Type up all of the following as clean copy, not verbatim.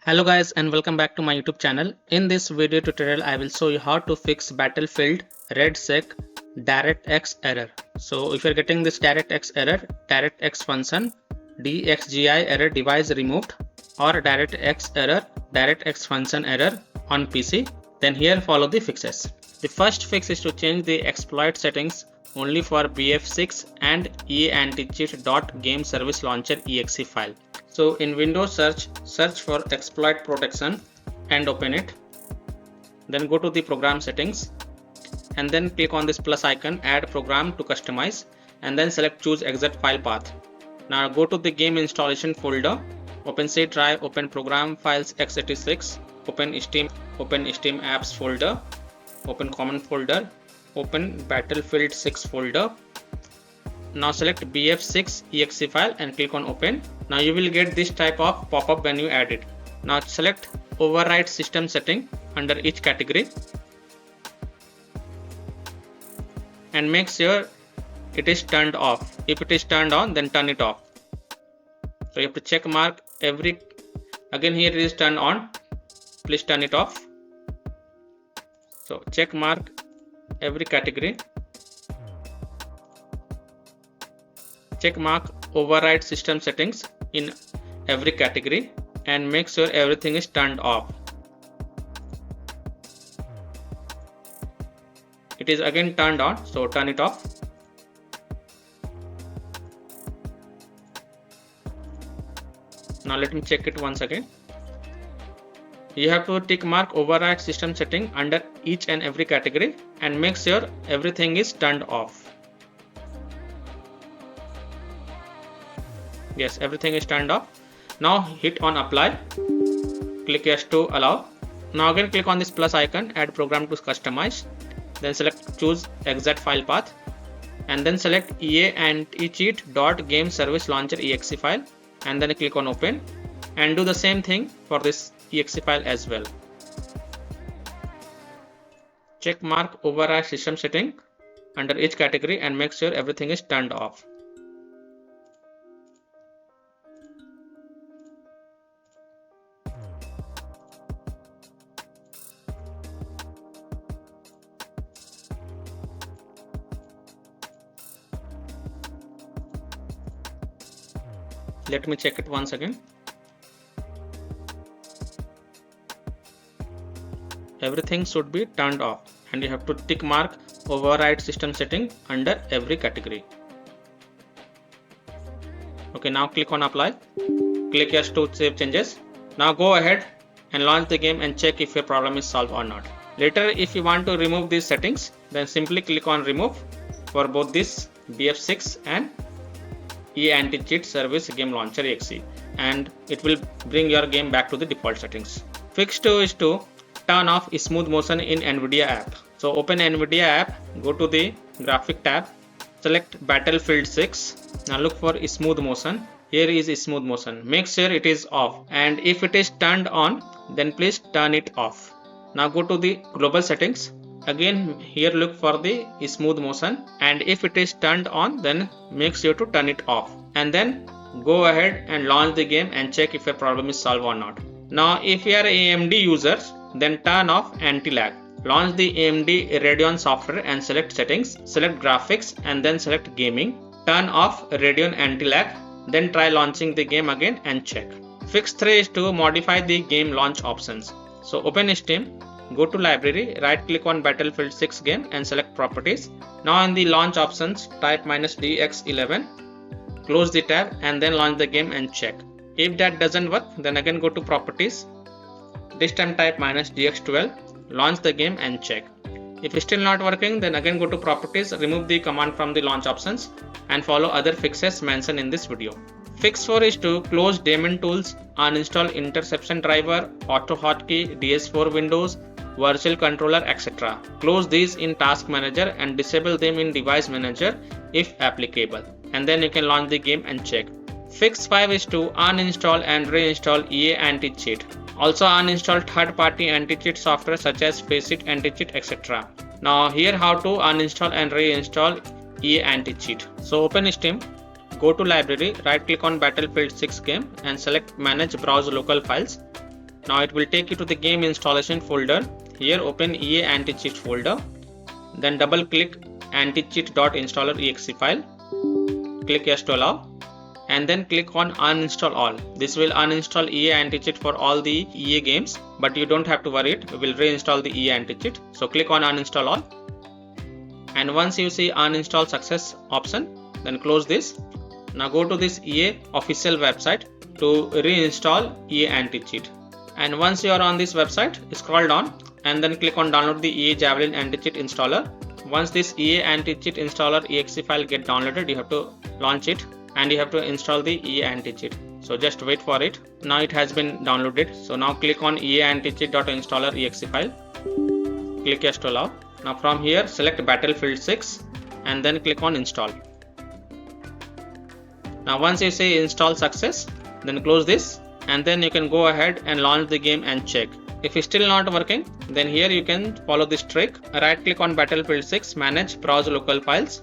Hello guys and welcome back to my YouTube channel. In this video tutorial I will show you how to fix Battlefield REDSEC DirectX error. So if you're getting this DirectX error, DirectX function, DXGI error device removed, or DirectX error, DirectX function error on PC, then here follow the fixes. The first fix is to change the exploit settings only for BF6 and EA AntiCheat.game service launcher exe file. So in Windows search for exploit protection and open it. Then go to the program settings and then click on this plus icon, add program to customize, and then select choose exit file path. Now go to the game installation folder, open C drive, open program files x86, open Steam apps folder, open common folder, open Battlefield 6 folder. Now select BF6 exe file and click on open. Now you will get this type of pop-up when you add it. Now select override system setting under each category and make sure it is turned off. If it is turned on, then turn it off. So you have to check mark every, again here it is turned on, please turn it off. So check mark every category, check mark override system settings in every category and make sure everything is turned off. It is again turned on, so turn it off. Now let me check it once again. You have to tick mark override system setting under each and every category and make sure everything is turned off. Yes, everything is turned off. Now hit on apply, click yes to allow. Now again click on this plus icon, add program to customize, then select choose exit file path and then select EA AntiCheat.game service launcher exe file and then click on open and do the same thing for this exe file as well. Check mark override system setting under each category and make sure everything is turned off. Let me check it once again. Everything should be turned off and you have to tick mark override system setting under every category. Okay, now click on apply, click yes to save changes. Now go ahead and launch the game and check if your problem is solved or not. Later if you want to remove these settings, then simply click on remove for both this BF6 and EA AntiCheat service game launcher exe and it will bring your game back to the default settings. Fix 2 is to turn off smooth motion in NVIDIA app. So open NVIDIA app, go to the graphic tab, select Battlefield 6. Now look for smooth motion. Here is smooth motion. Make sure it is off and if it is turned on, then please turn it off. Now go to the global settings. Again here look for the smooth motion and if it is turned on, then make sure to turn it off and then go ahead and launch the game and check if your problem is solved or not. Now if you are AMD users, then turn off anti-lag. Launch the AMD Radeon software and select settings, select graphics and then select gaming. Turn off Radeon anti-lag, then try launching the game again and check. Fix 3 is to modify the game launch options. So open Steam, go to library, right click on Battlefield 6 game and select properties. Now in the launch options type -DX11, close the tab and then launch the game and check. If that doesn't work, then again go to properties, this time type -DX12, launch the game and check. If it's still not working, then again go to properties, remove the command from the launch options and follow other fixes mentioned in this video. Fix 4 is to close daemon tools, uninstall interception driver, auto hotkey, DS4 windows, virtual controller, etc. Close these in task manager and disable them in device manager if applicable, and then you can launch the game and check. Fix 5 is to uninstall and reinstall EA AntiCheat. Also uninstall third-party anti-cheat software such as Faceit, AntiCheat, etc. Now here how to uninstall and reinstall EA AntiCheat. So open Steam, Go to library, right click on Battlefield 6 game and select manage browse local files Now it will take you to the game installation folder. Here open EA AntiCheat folder. Then double click anticheat.installer.exe file. Click yes to allow. And then click on uninstall all. This will uninstall EA AntiCheat for all the EA games, but you don't have to worry, we will reinstall the EA AntiCheat. So click on uninstall all. And once you see uninstall success option, then close this. Now go to this EA official website to reinstall EA AntiCheat. And once you are on this website, scroll down and then click on download the EA Javelin AntiCheat installer. Once this EA AntiCheat installer exe file get downloaded, you have to launch it and you have to install the EA AntiCheat. So just wait for it. Now it has been downloaded. So now click on EA AntiCheat.installer.exe file. Click yes to allow. Now from here select Battlefield 6 and then click on install. Now once you see install success, then close this and then you can go ahead and launch the game and check. If it's still not working, then here you can follow this trick. Right click on Battlefield 6, manage browse local files.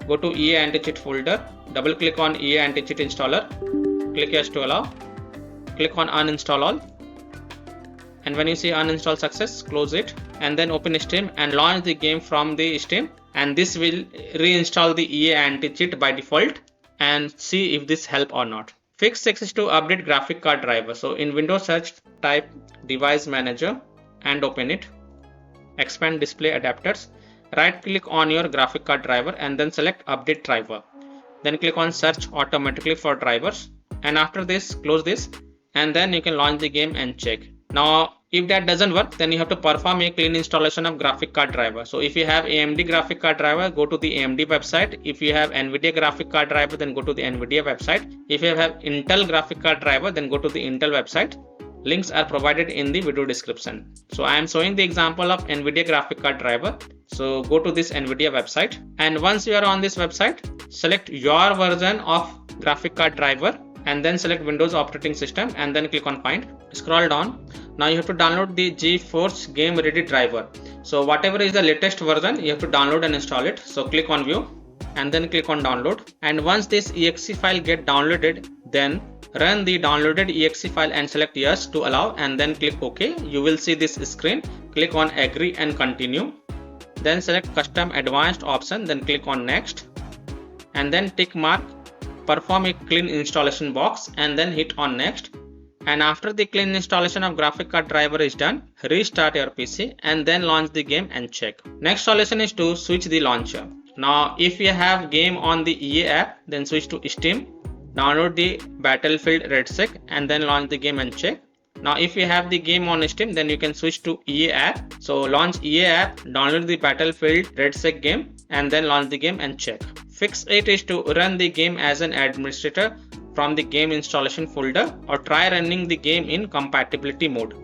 Go to EA AntiCheat folder, double click on EA AntiCheat installer, click yes to allow, click on uninstall all. And when you see uninstall success, close it and then open Steam and launch the game from the Steam, and this will reinstall the EA AntiCheat by default and see if this help or not. Fix 6 is to update graphic card driver. So in Windows search type device manager and open it. Expand display adapters. Right click on your graphic card driver and then select update driver. Then click on search automatically for drivers. And after this, close this and then you can launch the game and check. Now if that doesn't work, then you have to perform a clean installation of graphic card driver. So if you have AMD graphic card driver, go to the AMD website. If you have NVIDIA graphic card driver, then go to the NVIDIA website. If you have Intel graphic card driver, then go to the Intel website. Links are provided in the video description. So I am showing the example of NVIDIA graphic card driver. So go to this NVIDIA website, and once you are on this website, select your version of graphic card driver and then select Windows operating system and then click on find. Scroll down. Now you have to download the GeForce Game Ready driver. So whatever is the latest version, you have to download and install it. So click on view and then click on download. And once this exe file get downloaded, then run the downloaded exe file and select yes to allow and then click OK. You will see this screen. Click on agree and continue. Then select custom advanced option, then click on next and then tick mark perform a clean installation box and then hit on next. And after the clean installation of graphic card driver is done, restart your PC and then launch the game and check. Next solution is to switch the launcher. Now if you have game on the EA app, then switch to Steam, download the Battlefield REDSEC and then launch the game and check. Now if you have the game on Steam, then you can switch to EA app. So launch EA app, download the Battlefield REDSEC game and then launch the game and check. Fix 8 is to run the game as an administrator from the game installation folder or try running the game in compatibility mode.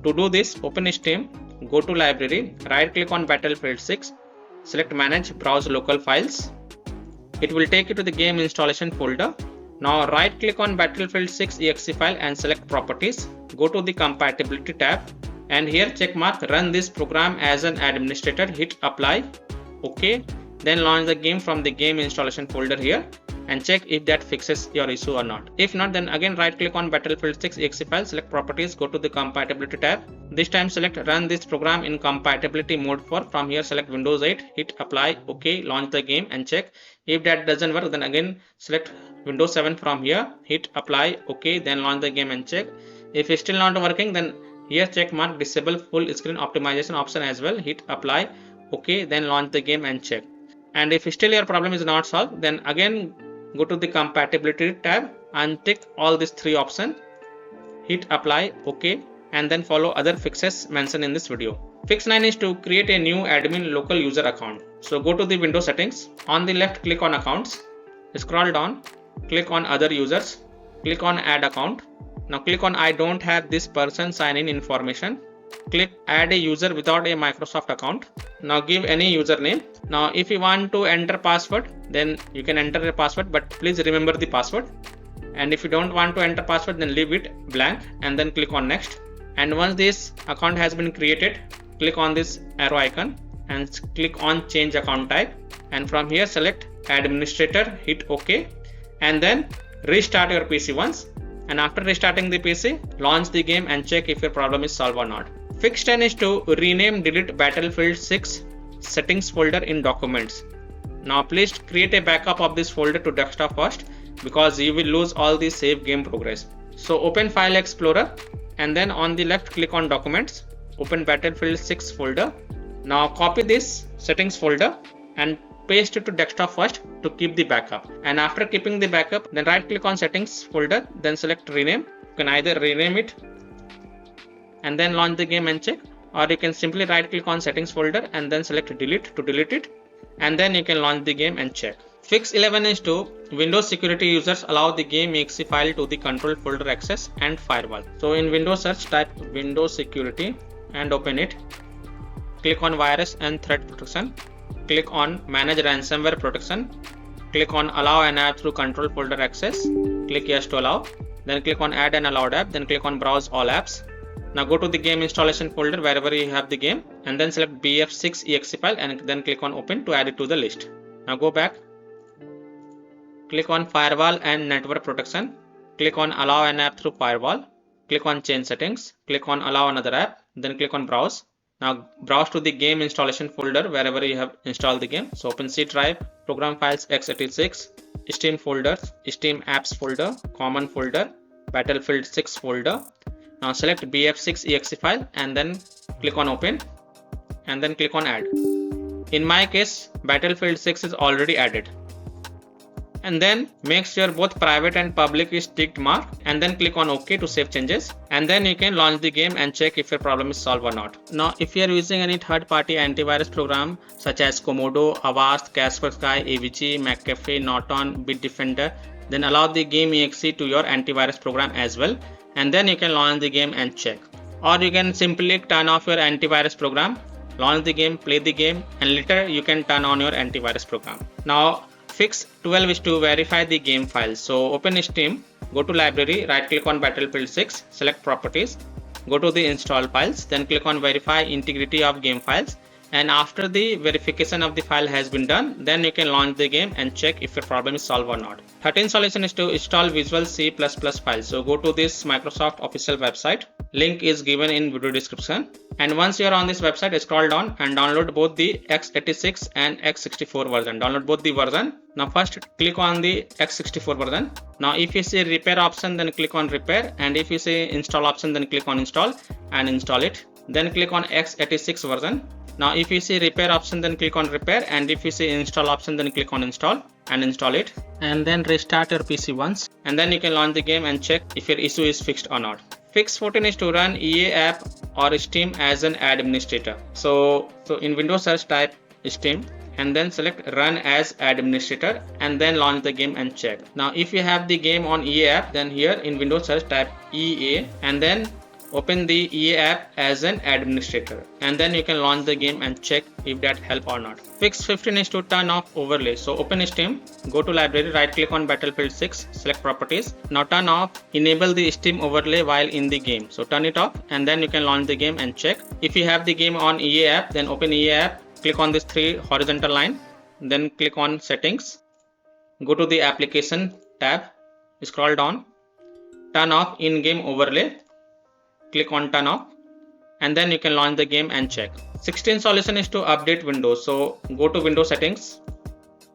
To do this, open Steam, go to library, right click on Battlefield 6, select manage browse local files. It will take you to the game installation folder. Now right click on Battlefield 6 exe file and select properties. Go to the compatibility tab and here check mark run this program as an administrator, hit apply, OK. Then launch the game from the game installation folder here and check if that fixes your issue or not. If not, then again right click on Battlefield 6 exe file, select properties, go to the compatibility tab. This time select run this program in compatibility mode for. From here select Windows 8, hit apply, OK, launch the game and check. If that doesn't work, then again select Windows 7 from here, hit apply, OK, then launch the game and check. If it's still not working, then here check mark disable full screen optimization option as well, hit apply, OK, then launch the game and check. And if still your problem is not solved, then again go to the compatibility tab and tick all these three options, hit apply, OK, and then follow other fixes mentioned in this video. Fix 9 is to create a new admin local user account. So go to the Windows settings, on the left click on accounts, scroll down, click on other users, click on add account. Now click on I don't have this person sign in information. Click add a user without a Microsoft account. Now give any username. Now if you want to enter password, then you can enter a password, but please remember the password. And if you don't want to enter password, then leave it blank and then click on next. And once this account has been created, click on this arrow icon and click on change account type, and from here select administrator, hit OK, and then restart your PC once and after restarting the PC, launch the game and check if your problem is solved or not. Fix 10 is to rename delete Battlefield 6 settings folder in documents. Now please create a backup of this folder to desktop first, because you will lose all the save game progress. So open File Explorer and then on the left click on Documents, open Battlefield 6 folder. Now copy this settings folder and paste it to desktop first to keep the backup, and after keeping the backup, then right click on settings folder, then select rename. You can either rename it and then launch the game and check, or you can simply right click on settings folder and then select delete to delete it, and then you can launch the game and check. Fix 11 is to Windows security users allow the game exe file to the control folder access and firewall. So in Windows search, type Windows security and open it. Click on virus and threat protection. Click on manage ransomware protection. Click on allow an app through control folder access. Click yes to allow. Then click on add an allowed app. Then click on browse all apps. Now go to the game installation folder wherever you have the game, and then select bf6 exe file and then click on open to add it to the list. Now go back. Click on firewall and network protection. Click on allow an app through firewall. Click on change settings. Click on allow another app. Then click on browse. Now browse to the game installation folder wherever you have installed the game. So open C drive, program files x86, Steam folders, Steam apps folder, common folder, Battlefield 6 folder. Now select bf6 exe file and then click on open and then click on add. In my case, Battlefield 6 is already added. And then make sure both private and public is ticked mark, and then click on OK to save changes, and then you can launch the game and check if your problem is solved or not. Now if you are using any third-party antivirus program such as Komodo, Avast, Kaspersky, AVG, McAfee, Norton, Bitdefender, then allow the game exe to your antivirus program as well, and then you can launch the game and check. Or you can simply turn off your antivirus program, launch the game, play the game, and later you can turn on your antivirus program. Now fix 12 is to verify the game files. So open Steam, go to library, right click on Battlefield 6, select properties, go to the install files, then click on verify integrity of game files, and after the verification of the file has been done, then you can launch the game and check if your problem is solved or not. 13th solution is to install Visual C++ files. So go to this Microsoft official website, link is given in video description, and once you are on this website, scroll down and download both the x86 and x64 version. Download both the version. Now first click on the x64 version. Now if you see repair option, then click on repair, and if you see install option, then click on install and install it. Then click on x86 version. Now if you see repair option, then click on repair, and if you see install option, then click on install and install it, and then restart your PC once, and then you can launch the game and check if your issue is fixed or not. Fix 14 is to run EA app or Steam as an administrator. So in Windows search, type Steam and then select run as administrator and then launch the game and check. Now if you have the game on EA app, then here in Windows search type EA and then open the EA app as an administrator, and then you can launch the game and check if that help or not. Fix 15 is to turn off overlay. So open Steam, go to library, right click on Battlefield 6, select properties. Now turn off, enable the Steam overlay while in the game. So turn it off and then you can launch the game and check. If you have the game on EA app, then open EA app, click on this 3 horizontal line, then click on settings, go to the application tab, scroll down, turn off in-game overlay, click on turn off, and then you can launch the game and check. 16th solution is to update Windows. So go to Windows settings,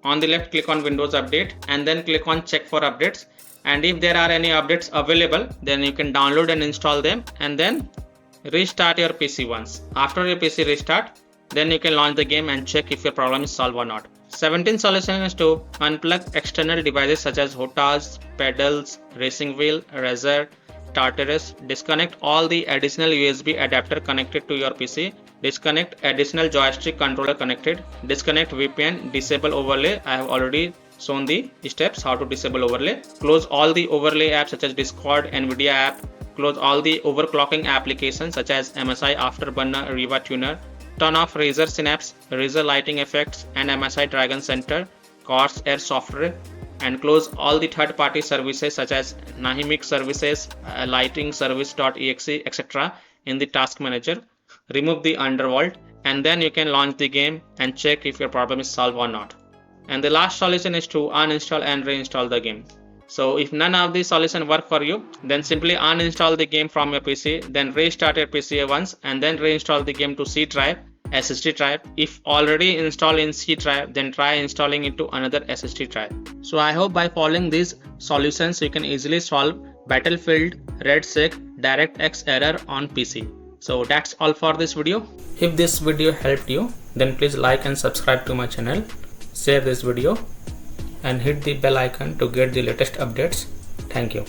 on the left click on Windows update and then click on check for updates, and if there are any updates available, then you can download and install them, and then restart your PC once. After your PC restart, then you can launch the game and check if your problem is solved or not. 17th solution is to unplug external devices such as hotels, pedals, racing wheel, razor, Tartarus, disconnect all the additional USB adapter connected to your PC, disconnect additional joystick controller connected, disconnect VPN, disable overlay. I have already shown the steps how to disable overlay. Close all the overlay apps such as Discord, Nvidia app, close all the overclocking applications such as MSI Afterburner, Riva Tuner, turn off Razer Synapse, Razer Lighting Effects and MSI Dragon Center, Corsair software, and close all the third-party services such as Nahimic services, lighting service.exe, etc. in the task manager. Remove the undervault, and then you can launch the game and check if your problem is solved or not. And the last solution is to uninstall and reinstall the game. So if none of these solutions work for you, then simply uninstall the game from your PC, then restart your PC once and then reinstall the game to C drive, SSD drive. If already installed in C drive, then try installing it to another SSD drive. So I hope by following these solutions you can easily solve Battlefield REDSEC DirectX error on PC. So that's all for this video. If this video helped you, then please like and subscribe to my channel, share this video and hit the bell icon to get the latest updates. Thank you.